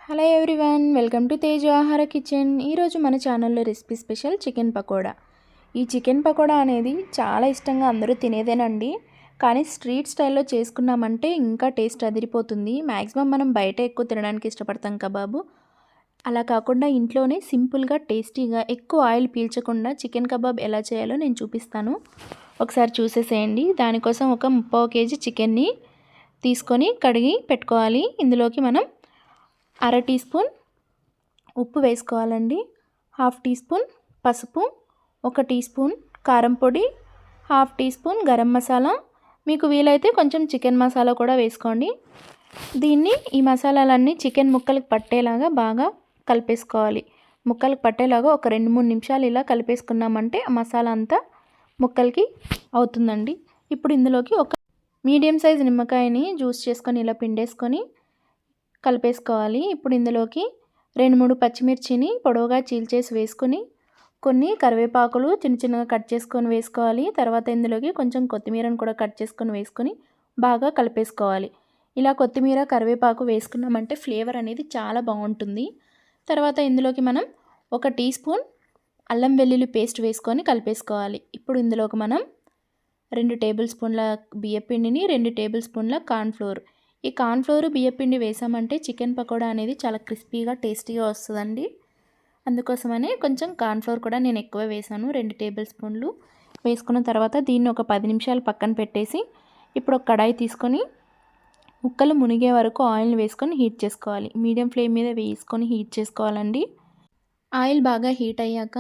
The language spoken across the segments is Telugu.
Hello everyone, welcome to Teju ఆహార కిచెన్. ఈరోజు మన ఛానల్లో రెసిపీ స్పెషల్ చికెన్ పకోడా. ఈ చికెన్ పకోడా అనేది చాలా ఇష్టంగా అందరూ తినేదేనండి. కానీ స్ట్రీట్ స్టైల్లో చేసుకున్నామంటే ఇంకా టేస్ట్ అదిరిపోతుంది. మ్యాక్సిమం మనం బయట ఎక్కువ తినడానికి ఇష్టపడతాం కబాబు. అలా కాకుండా ఇంట్లోనే సింపుల్గా టేస్టీగా ఎక్కువ ఆయిల్ పీల్చకుండా చికెన్ కబాబ్ ఎలా చేయాలో నేను చూపిస్తాను. ఒకసారి చూసేసేయండి. దానికోసం ఒక 30 kg చికెన్ని తీసుకొని కడిగి పెట్టుకోవాలి. ఇందులోకి మనం అర టీ స్పూన్ ఉప్పు వేసుకోవాలండి, హాఫ్ టీ స్పూన్ పసుపు, 1 టీ స్పూన్ కారం పొడి, half teaspoon garam masala, మీకు వీలైతే కొంచెం చికెన్ మసాలా కూడా వేసుకోండి. ఈ మసాలాలన్నీ చికెన్ ముక్కలకు పట్టేలాగా బాగా కలిపేసుకోవాలి. ముక్కలకు పట్టేలాగా ఒక 2-3 నిమిషాలు ఇలా కలిపేసుకున్నామంటే ఆ మసాలా అంతా ముక్కలకి అవుతుందండి. ఇప్పుడు ఇందులోకి ఒక మీడియం సైజ్ నిమ్మకాయని జ్యూస్ చేసుకొని ఇలా పిండేసుకొని కలిపేసుకోవాలి. ఇప్పుడు ఇందులోకి 2-3 పచ్చిమిర్చిని పొడవుగా చీల్చేసి వేసుకొని కొన్ని కరివేపాకులు చిన్నగా కట్ చేసుకొని వేసుకోవాలి. తర్వాత ఇందులోకి కొంచెం కొత్తిమీరను కూడా కట్ చేసుకొని వేసుకొని బాగా కలిపేసుకోవాలి. ఇలా కొత్తిమీర కరివేపాకు వేసుకున్నామంటే ఫ్లేవర్ అనేది చాలా బాగుంటుంది. తర్వాత ఇందులోకి మనం 1 టీ స్పూన్ అల్లం వెల్లుల్లి పేస్ట్ వేసుకొని కలిపేసుకోవాలి. ఇప్పుడు ఇందులోకి మనం 2 టేబుల్ స్పూన్ల బియ్యపిండిని, 2 టేబుల్ స్పూన్ల కార్న్ఫ్లోర్. ఈ కార్న్ఫ్లోర్ బియ్యపిండి వేసామంటే చికెన్ పకోడా అనేది చాలా క్రిస్పీగా టేస్టీగా వస్తుందండి. అందుకోసమనే కొంచెం కార్న్ఫ్లోర్ కూడా నేను ఎక్కువ వేసాను, 2 టేబుల్ స్పూన్లు వేసుకున్న తర్వాత దీన్ని ఒక 10 నిమిషాలు పక్కన పెట్టేసి ఇప్పుడు ఒక కడాయి తీసుకొని ముక్కలు మునిగే వరకు ఆయిల్ని వేసుకొని హీట్ చేసుకోవాలి. మీడియం ఫ్లేమ్ మీద వేసుకొని హీట్ చేసుకోవాలండి. ఆయిల్ బాగా హీట్ అయ్యాక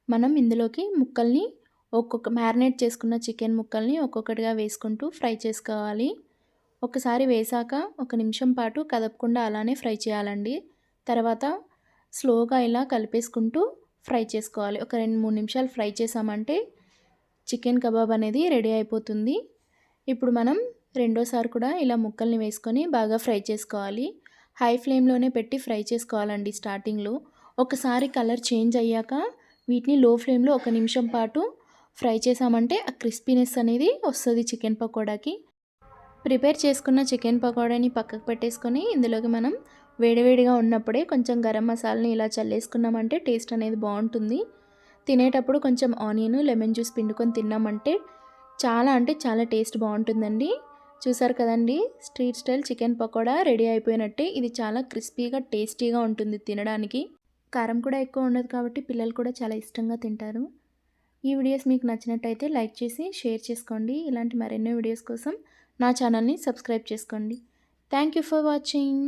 మనం ఇందులోకి ముక్కల్ని మ్యారినేట్ చేసుకున్న చికెన్ ముక్కల్ని ఒక్కొక్కటిగా వేసుకుంటూ ఫ్రై చేసుకోవాలి. ఒకసారి వేసాక 1 నిమిషం పాటు కదపకుండా అలానే ఫ్రై చేయాలండి. తర్వాత స్లోగా ఇలా కలిపేసుకుంటూ ఫ్రై చేసుకోవాలి. ఒక 2-3 నిమిషాలు ఫ్రై చేసామంటే చికెన్ కబాబ్ అనేది రెడీ అయిపోతుంది. ఇప్పుడు మనం రెండోసారి కూడా ఇలా ముక్కల్ని వేసుకొని బాగా ఫ్రై చేసుకోవాలి. హై ఫ్లేమ్లోనే పెట్టి ఫ్రై చేసుకోవాలండి స్టార్టింగ్లో. ఒకసారి కలర్ చేంజ్ అయ్యాక వీటిని లో ఫ్లేమ్లో 1 నిమిషం పాటు ఫ్రై చేసామంటే ఆ క్రిస్పీనెస్ అనేది వస్తుంది చికెన్ పకోడాకి. ప్రిపేర్ చేసుకున్న చికెన్ పకోడాని పక్కకు పెట్టేసుకొని ఇందులోకి మనం వేడివేడిగా ఉన్నప్పుడే కొంచెం గరం మసాలాని ఇలా చల్లేసుకున్నామంటే టేస్ట్ అనేది బాగుంటుంది. తినేటప్పుడు కొంచెం ఆనియన్, లెమన్ జ్యూస్ పిండుకొని తిన్నామంటే చాలా టేస్ట్ బాగుంటుందండి. చూసారు కదండి, street style chicken pakoda ready అయిపోయినట్టే. ఇది చాలా క్రిస్పీగా టేస్టీగా ఉంటుంది తినడానికి. కారం కూడా ఎక్కువ ఉండదు కాబట్టి పిల్లలు కూడా చాలా ఇష్టంగా తింటారు. ఈ వీడియోస్ మీకు నచ్చినట్టయితే లైక్ చేసి షేర్ చేసుకోండి. ఇలాంటి మరెన్నో వీడియోస్ కోసం నా ఛానల్ని సబ్స్క్రైబ్ చేసుకోండి. Thank you for watching.